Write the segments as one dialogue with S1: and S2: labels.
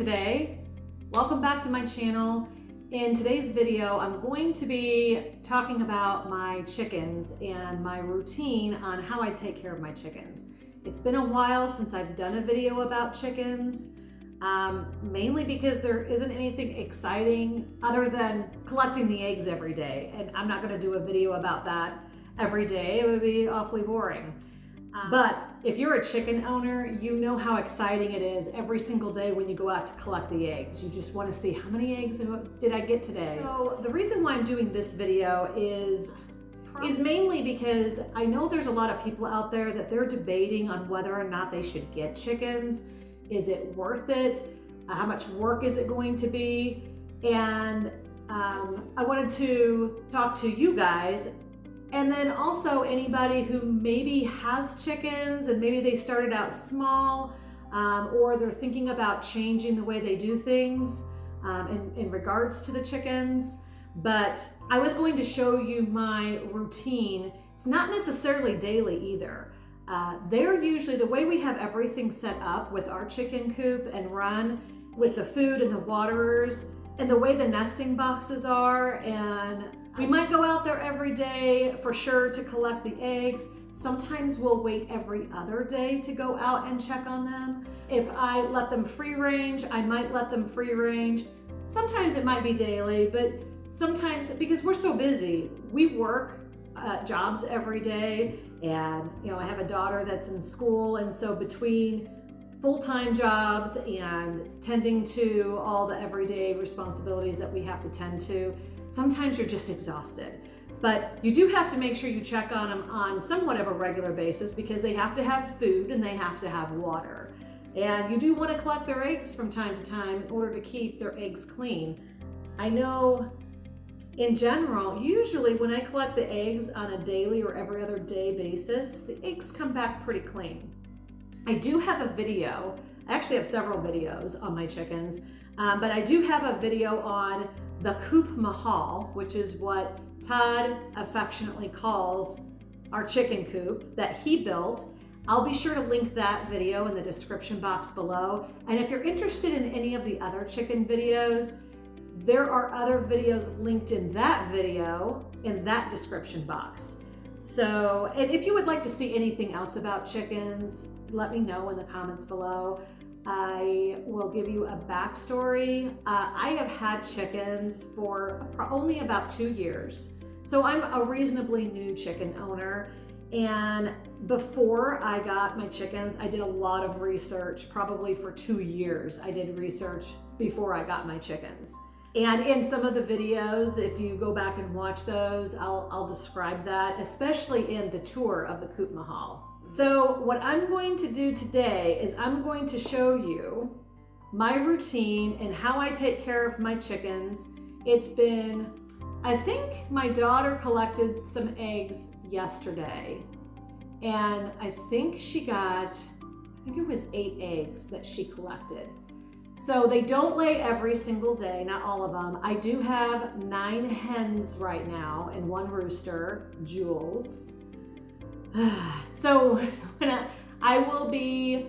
S1: today. Welcome back to my channel. In today's video, I'm going to be talking about my chickens and my routine on how I take care of my chickens. It's been a while since I've done a video about chickens, mainly because there isn't anything exciting other than collecting the eggs every day. And I'm not going to do a video about that every day. It would be awfully boring. But if you're a chicken owner, you know how exciting it is every single day when you go out to collect the eggs. You just want to see how many eggs did I get today. So the reason why I'm doing this video is mainly because I know there's a lot of people out there that they're debating on whether or not they should get chickens. Is it worth it? How much work is it going to be? And I wanted to talk to you guys. And then also anybody who maybe has chickens and maybe they started out small or they're thinking about changing the way they do things in regards to the chickens. But I was going to show you my routine. It's not necessarily daily either. They're usually, the way we have everything set up with our chicken coop and run with the food and the waterers and the way the nesting boxes are, and we might go out there every day for sure to collect the eggs. Sometimes we'll wait every other day to go out and check on them. If I let them free range, I might let them free range. Sometimes it might be daily, but sometimes, because we're so busy, we work jobs every day, and I have a daughter that's in school, and so between full-time jobs and tending to all the everyday responsibilities that we have to tend to, sometimes you're just exhausted. But you do have to make sure you check on them on somewhat of a regular basis because they have to have food and they have to have water. And you do want to collect their eggs from time to time in order to keep their eggs clean. I know in general, usually when I collect the eggs on a daily or every other day basis, the eggs come back pretty clean. I do have a video, I actually have several videos on my chickens, but I do have a video on the coop mahal, which is what Todd affectionately calls our chicken coop that he built. I'll be sure to link that video in the description box below. And if you're interested in any of the other chicken videos, there are other videos linked in that video in that description box. So, and if you would like to see anything else about chickens, let me know in the comments below. I will give you a backstory. I have had chickens for only about 2 years. So I'm a reasonably new chicken owner. And before I got my chickens, I did a lot of research, probably for 2 years. I did research before I got my chickens. And in some of the videos, if you go back and watch those, I'll describe that, especially in the tour of the coop mahal. So what I'm going to do today is I'm going to show you my routine and how I take care of my chickens. It's been, I think my daughter collected some eggs yesterday, and I think it was 8 eggs that she collected. So they don't lay every single day, not all of them. I do have 9 hens right now and 1 rooster, Jules. So I will be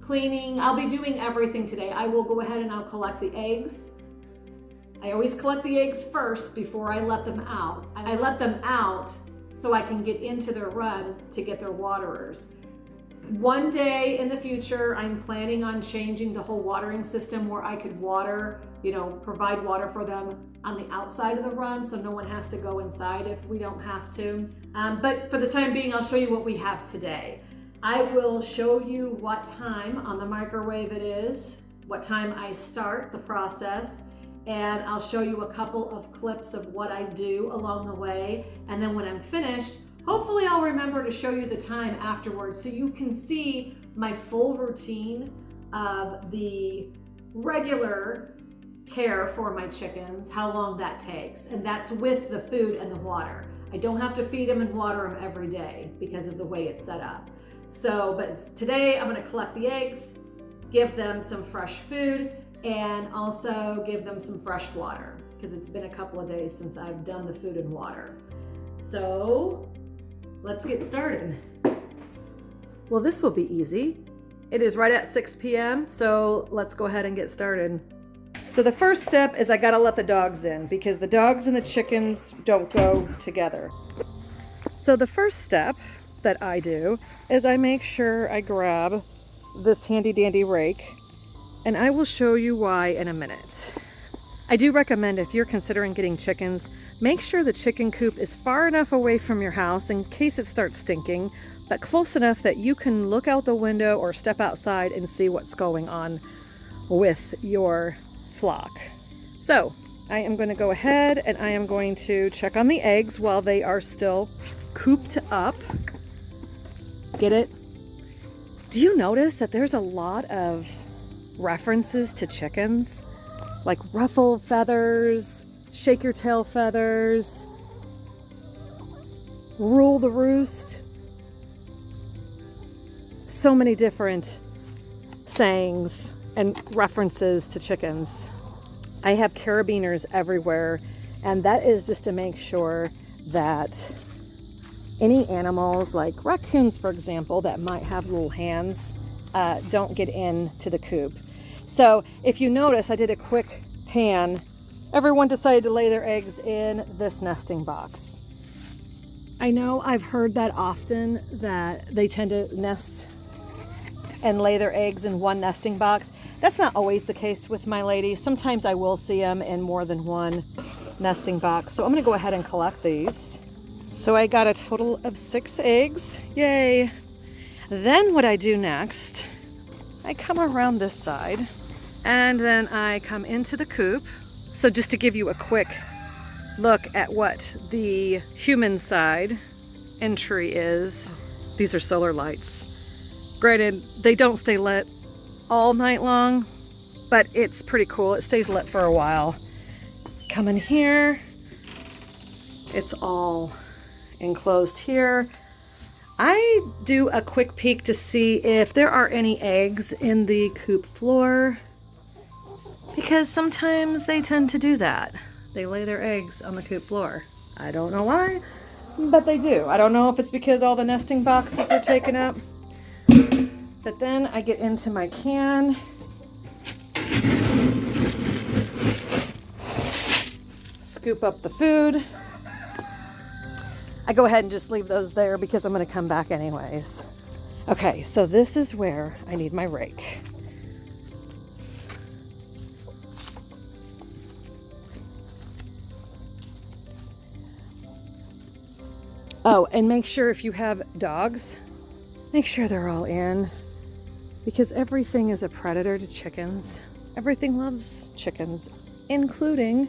S1: cleaning, I'll be doing everything today. I will go ahead and I'll collect the eggs. I always collect the eggs first before I let them out. I let them out so I can get into their run to get their waterers. One day in the future, I'm planning on changing the whole watering system where I could water, provide water for them on the outside of the run so no one has to go inside if we don't have to. But for the time being, I'll show you what we have today. I will show you what time on the microwave it is, what time I start the process, and I'll show you a couple of clips of what I do along the way. And then when I'm finished, hopefully I'll remember to show you the time afterwards so you can see my full routine of the regular care for my chickens, how long that takes. And that's with the food and the water. I don't have to feed them and water them every day because of the way it's set up. So, but today I'm gonna collect the eggs, give them some fresh food, and also give them some fresh water because it's been a couple of days since I've done the food and water. So let's get started. Well, this will be easy. It is right at 6 p.m., so let's go ahead and get started. So the first step is I gotta let the dogs in because the dogs and the chickens don't go together. So the first step that I do is I make sure I grab this handy dandy rake, and I will show you why in a minute. I do recommend if you're considering getting chickens, make sure the chicken coop is far enough away from your house in case it starts stinking, but close enough that you can look out the window or step outside and see what's going on with your flock. So I am going to go ahead and I am going to check on the eggs while they are still cooped up. Get it? Do you notice that there's a lot of references to chickens? Like ruffle feathers, shake your tail feathers, rule the roost. So many different sayings and references to chickens. I have carabiners everywhere, and that is just to make sure that any animals like raccoons, for example, that might have little hands, don't get into the coop. So if you notice, I did a quick pan. Everyone decided to lay their eggs in this nesting box. I know I've heard that often, that they tend to nest and lay their eggs in one nesting box. That's not always the case with my ladies. Sometimes I will see them in more than one nesting box. So I'm gonna go ahead and collect these. So I got a total of 6 eggs, yay. Then what I do next, I come around this side and then I come into the coop. So just to give you a quick look at what the human side entry is, these are solar lights. Granted, they don't stay lit all night long, but it's pretty cool. It stays lit for a while. Come in here, it's all enclosed here. I do a quick peek to see if there are any eggs in the coop floor, because sometimes they tend to do that. They lay their eggs on the coop floor. I don't know why, but they do. I don't know if it's because all the nesting boxes are taken up. But then I get into my can. Scoop up the food. I go ahead and just leave those there because I'm going to come back anyways. Okay, so this is where I need my rake. Oh, and make sure if you have dogs, make sure they're all in, because everything is a predator to chickens. Everything loves chickens, including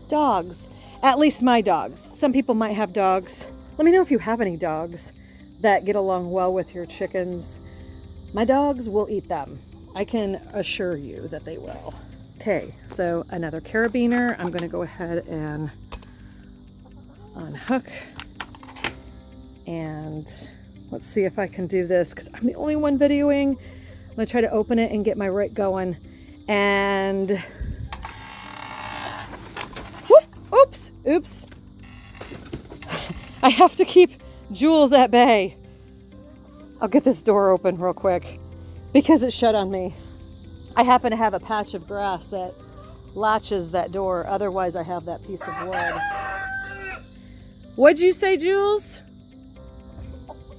S1: dogs. At least my dogs. Some people might have dogs. Let me know if you have any dogs that get along well with your chickens. My dogs will eat them. I can assure you that they will. Okay, so another carabiner. I'm gonna go ahead and unhook. And let's see if I can do this, because I'm the only one videoing. I'm gonna try to open it and get my rake going. And whoop, oops. I have to keep Jules at bay. I'll get this door open real quick because it shut on me. I happen to have a patch of grass that latches that door. Otherwise I have that piece of wood. What'd you say, Jules?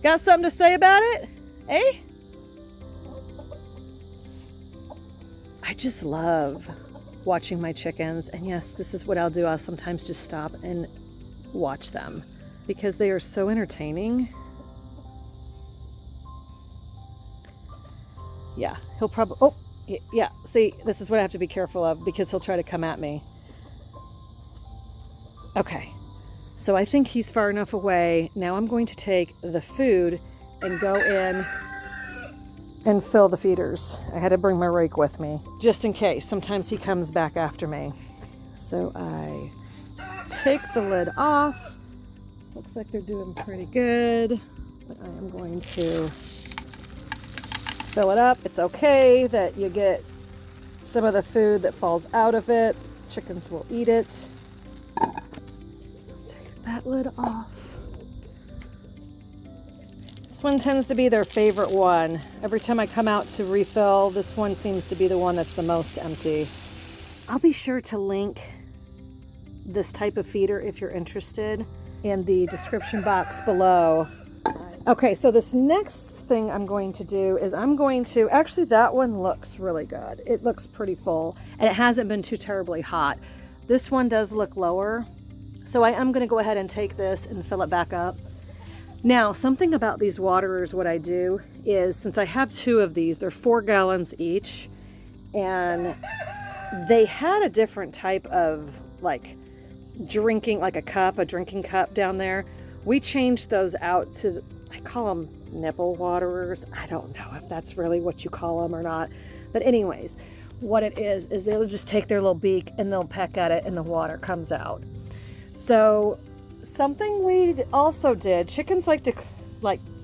S1: Got something to say about it? Eh? I just love watching my chickens. And yes, this is what I'll do. I'll sometimes just stop and watch them because they are so entertaining. Yeah, he'll probably, oh, yeah, see, this is what I have to be careful of because he'll try to come at me. Okay, so I think he's far enough away. Now I'm going to take the food and go in and fill the feeders. I had to bring my rake with me just in case. Sometimes he comes back after me. So I take the lid off. Looks like they're doing pretty good, but I am going to fill it up. It's okay that you get some of the food that falls out of it. Chickens will eat it. Take that lid off. This one tends to be their favorite one. Every time I come out to refill, this one seems to be the one that's the most empty. I'll be sure to link this type of feeder if you're interested in the description box below. Okay, so this next thing I'm going to do is actually that one looks really good. It looks pretty full and it hasn't been too terribly hot. This one does look lower. So I am gonna go ahead and take this and fill it back up. Now, something about these waterers, what I do is, since I have 2 of these, they're 4 gallons each, and they had a different type of like drinking, like a drinking cup down there. We changed those out to, I call them nipple waterers. I don't know if that's really what you call them or not. But anyways, what it is they'll just take their little beak and they'll peck at it and the water comes out. So something we also did, chickens like to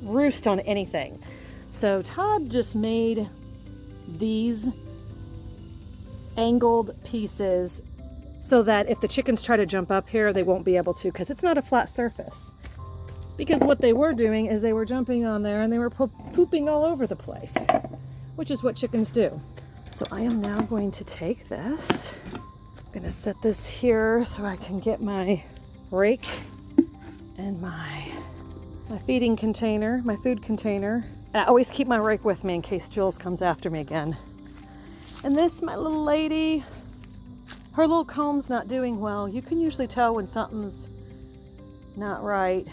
S1: roost on anything. So Todd just made these angled pieces so that if the chickens try to jump up here, they won't be able to, because it's not a flat surface. Because what they were doing is they were jumping on there and they were pooping all over the place, which is what chickens do. So I am now going to take this. I'm going to set this here so I can get my rake and my feeding container, my food container. I always keep my rake with me in case Jules comes after me again. And this, my little lady, her little comb's not doing well. You can usually tell when something's not right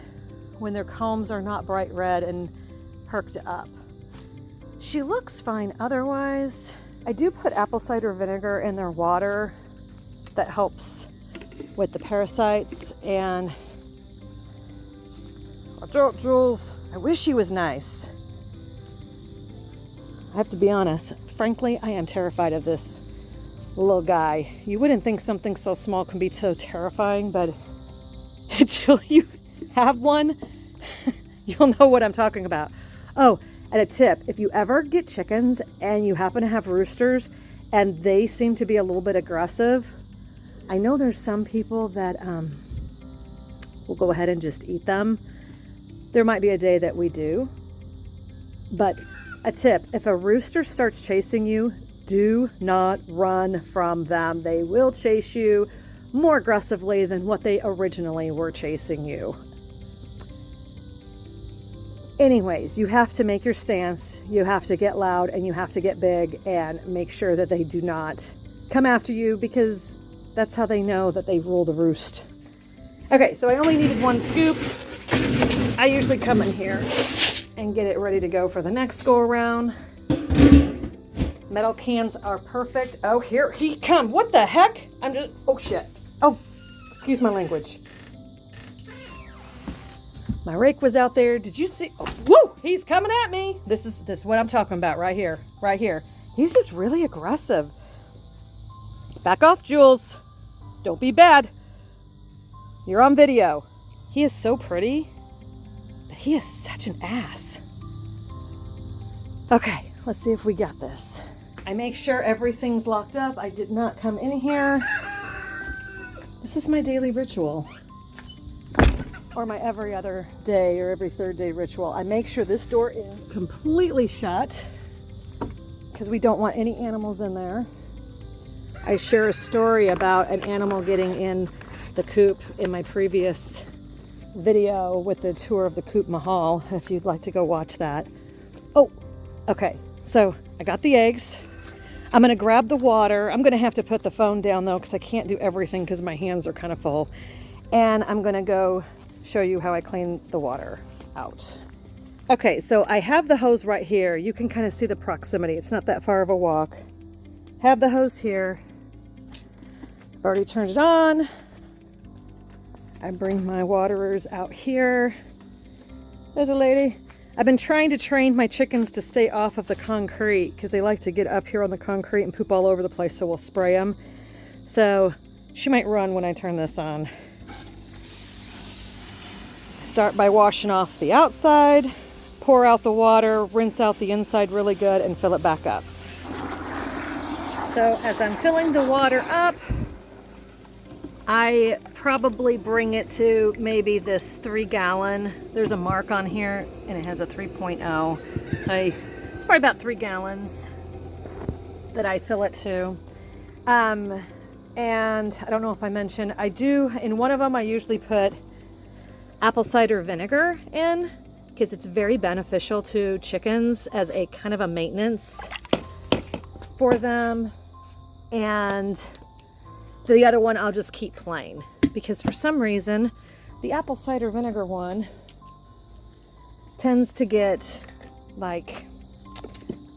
S1: when their combs are not bright red and perked up. She looks fine otherwise. I do put apple cider vinegar in their water. That helps with the parasites. And watch out, Jules. I wish he was nice. I have to be honest. Frankly, I am terrified of this little guy. You wouldn't think something so small can be so terrifying, but until you have one, you'll know what I'm talking about. Oh, and a tip, if you ever get chickens and you happen to have roosters and they seem to be a little bit aggressive, I know there's some people that will go ahead and just eat them. There might be a day that we do. But a tip, if a rooster starts chasing you, do not run from them. They will chase you more aggressively than what they originally were chasing you. Anyways, you have to make your stance, you have to get loud, and you have to get big and make sure that they do not come after you, because that's how they know that they rule the roost. Okay, so I only needed 1 scoop. I usually come in here and get it ready to go for the next go around. Metal cans are perfect. Oh, here he come. What the heck? Oh shit. Oh, excuse my language. My rake was out there. Did you see? Oh, woo! He's coming at me. This is what I'm talking about right here. Right here. He's just really aggressive. Back off, Jules. Don't be bad. You're on video. He is so pretty, but he is such an ass. Okay, let's see if we got this. I make sure everything's locked up. I did not come in here. This is my daily ritual. Or my every other day or every 3rd day ritual. I make sure this door is completely shut because we don't want any animals in there. I share a story about an animal getting in the coop in my previous video with the tour of the coop mahal, if you'd like to go watch that. Oh, okay. So I got the eggs. I'm going to grab the water. I'm going to have to put the phone down though because I can't do everything because my hands are kind of full. And I'm going to go show you how I clean the water out. Okay, so I have the hose right here. You can kind of see the proximity. It's not that far of a walk. Have the hose here. I've already turned it on. I bring my waterers out here. There's a lady. I've been trying to train my chickens to stay off of the concrete because they like to get up here on the concrete and poop all over the place, so we'll spray them. So she might run when I turn this on. Start by washing off the outside, pour out the water, rinse out the inside really good, and fill it back up. So as I'm filling the water up, I probably bring it to maybe this 3 gallon. There's a mark on here and it has a 3.0. So it's probably about 3 gallons that I fill it to. And I don't know if I mentioned, I do, in one of them I usually put apple cider vinegar in because it's very beneficial to chickens as a kind of a maintenance for them. And the other one I'll just keep plain because for some reason the apple cider vinegar one tends to get like,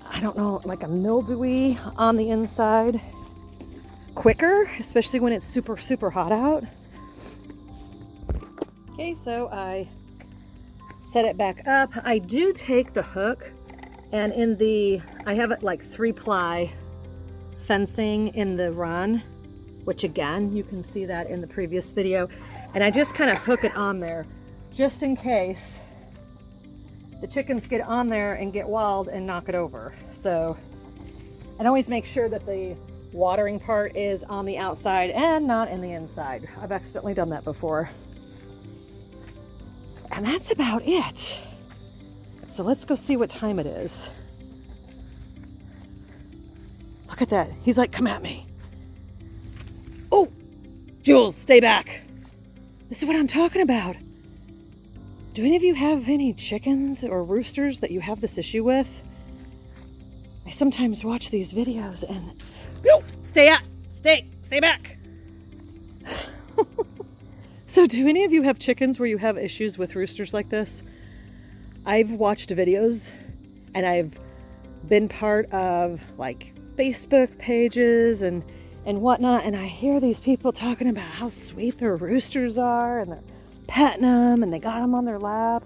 S1: I don't know, like a mildewy on the inside quicker, especially when it's super hot out. Okay, so I set it back up. I do take the hook and I have it like 3-ply fencing in the run, which again, you can see that in the previous video. And I just kind of hook it on there just in case the chickens get on there and get wild and knock it over. So, and always make sure that the watering part is on the outside and not in the inside. I've accidentally done that before. And that's about it. So let's go see what time it is. Look at that. He's like, come at me. Oh, Jules, stay back. This is what I'm talking about. Do any of you have any chickens or roosters that you have this issue with? I sometimes watch these videos and, no, stay back. So do any of you have chickens where you have issues with roosters like this? I've watched videos and I've been part of like Facebook pages and whatnot, and I hear these people talking about how sweet their roosters are and they're petting them and they got them on their lap,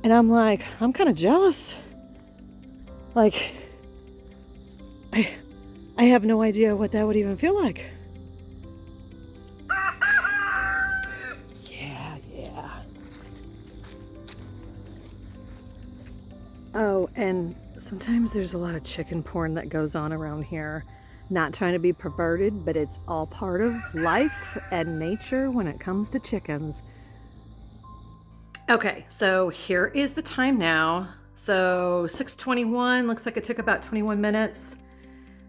S1: and I'm like, I'm kind of jealous. Like, I have no idea what that would even feel like. Yeah. Oh, and sometimes there's a lot of chicken porn that goes on around here. Not trying to be perverted, but it's all part of life and nature when it comes to chickens. Okay, so here is the time now. So 6:21, looks like it took about 21 minutes.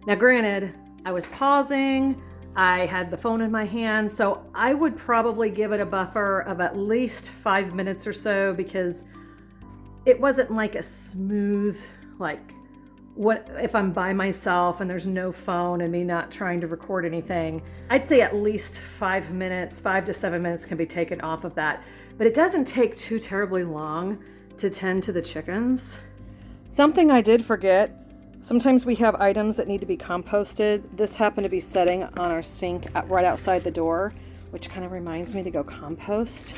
S1: Now granted, I was pausing, I had the phone in my hand, so I would probably give it a buffer of at least 5 minutes or so because it wasn't like a smooth, like, what if I'm by myself and there's no phone and me not trying to record anything. I'd say at least 5 minutes, 5 to 7 minutes can be taken off of that. But it doesn't take too terribly long to tend to the chickens. Something I did forget, sometimes we have items that need to be composted. This happened to be sitting on our sink right outside the door, which kind of reminds me to go compost.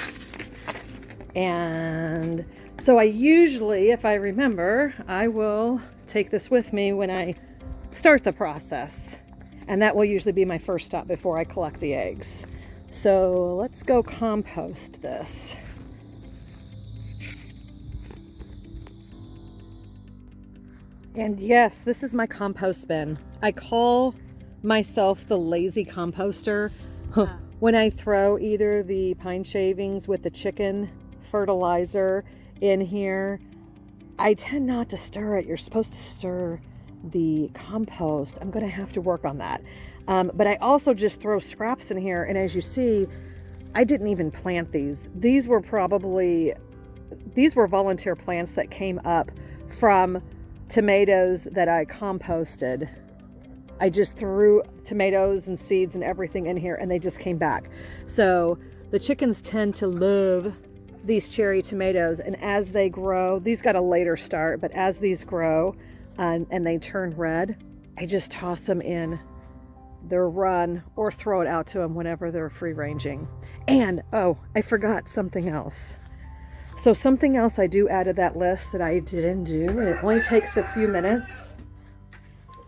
S1: And so I usually, if I remember, I will take this with me when I start the process. And that will usually be my first stop before I collect the eggs. So let's go compost this. And yes, this is my compost bin. I call myself the lazy composter. When I throw either the pine shavings with the chicken fertilizer in here, I tend not to stir it. You're supposed to stir the compost. I'm going to have to work on that. But I also just throw scraps in here. And as you see, I didn't even plant these. These were volunteer plants that came up from tomatoes that I composted. I just threw tomatoes and seeds and everything in here and they just came back. So the chickens tend to love these cherry tomatoes, and as they grow, these got a later start, but as these grow and they turn red, I just toss them in their run or throw it out to them whenever they're free ranging. And oh, I forgot something else. So something else I do add to that list that I didn't do, and it only takes a few minutes.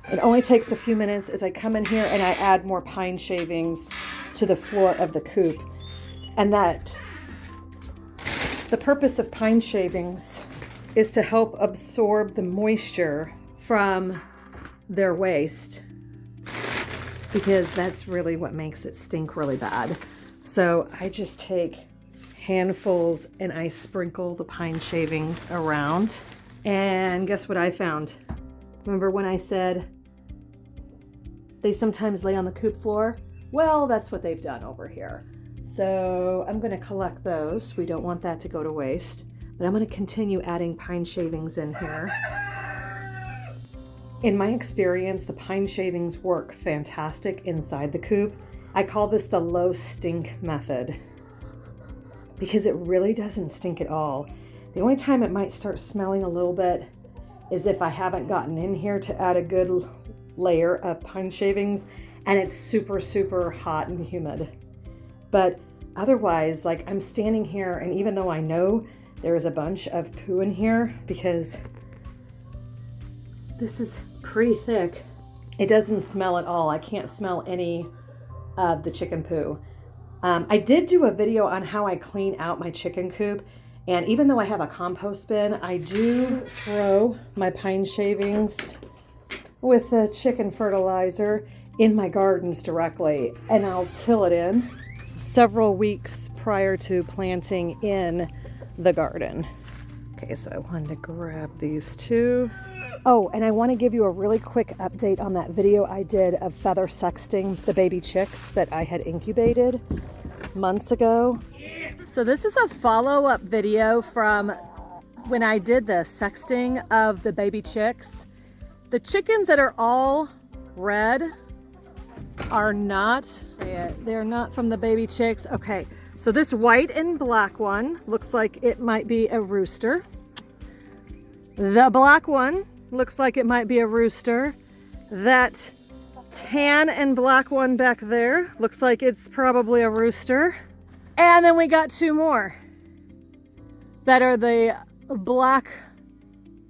S1: It only takes a few minutes is I come in here and I add more pine shavings to the floor of the coop. And that the purpose of pine shavings is to help absorb the moisture from their waste. because that's really what makes it stink really bad. So I just take handfuls and I sprinkle the pine shavings around. And guess what I found? Remember when I said they sometimes lay on the coop floor? Well, that's what they've done over here. So I'm going to collect those. We don't want that to go to waste. But I'm going to continue adding pine shavings in here. In my experience, the pine shavings work fantastic inside the coop. I call this the low stink method because it really doesn't stink at all. The only time it might start smelling a little bit is if I haven't gotten in here to add a good layer of pine shavings and it's super, super hot and humid. But otherwise, like I'm standing here and even though I know there is a bunch of poo in here because this is pretty thick, it doesn't smell at all. I can't smell any of the chicken poo. I did do a video on how I clean out my chicken coop, and even though I have a compost bin, I do throw my pine shavings with the chicken fertilizer in my gardens directly, and I'll till it in several weeks prior to planting in the garden. Okay, so I wanted to grab these two. Oh, and I want to give you a really quick update on that video I did of feather sexting the baby chicks that I had incubated months ago. So this is a follow-up video from when I did the sexting of the baby chicks. The chickens that are all red are not, they're not from the baby chicks. Okay, so this white and black one looks like it might be a rooster. The black one looks like it might be a rooster. That tan and black one back there looks like it's probably a rooster. And then we got two more that are the black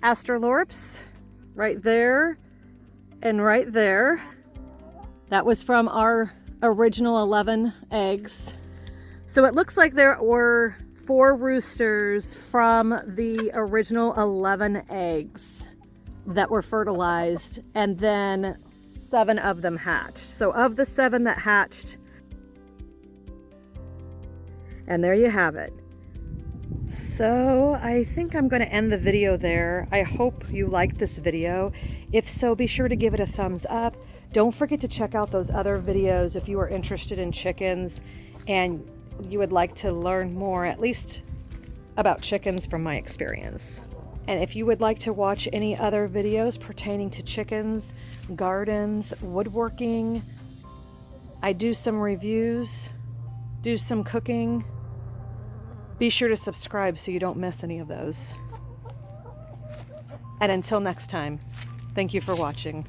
S1: astrolorps right there and right there. That was from our original 11 eggs. So it looks like there were 4 roosters from the original 11 eggs that were fertilized, and then 7 of them hatched. So of the 7 that hatched, and there you have it. So I think I'm going to end the video there. I hope you liked this video. If so, be sure to give it a thumbs up. Don't forget to check out those other videos if you are interested in chickens and you would like to learn more, at least about chickens from my experience. And if you would like to watch any other videos pertaining to chickens, gardens, woodworking, I do some reviews, do some cooking, be sure to subscribe so you don't miss any of those. And until next time, thank you for watching.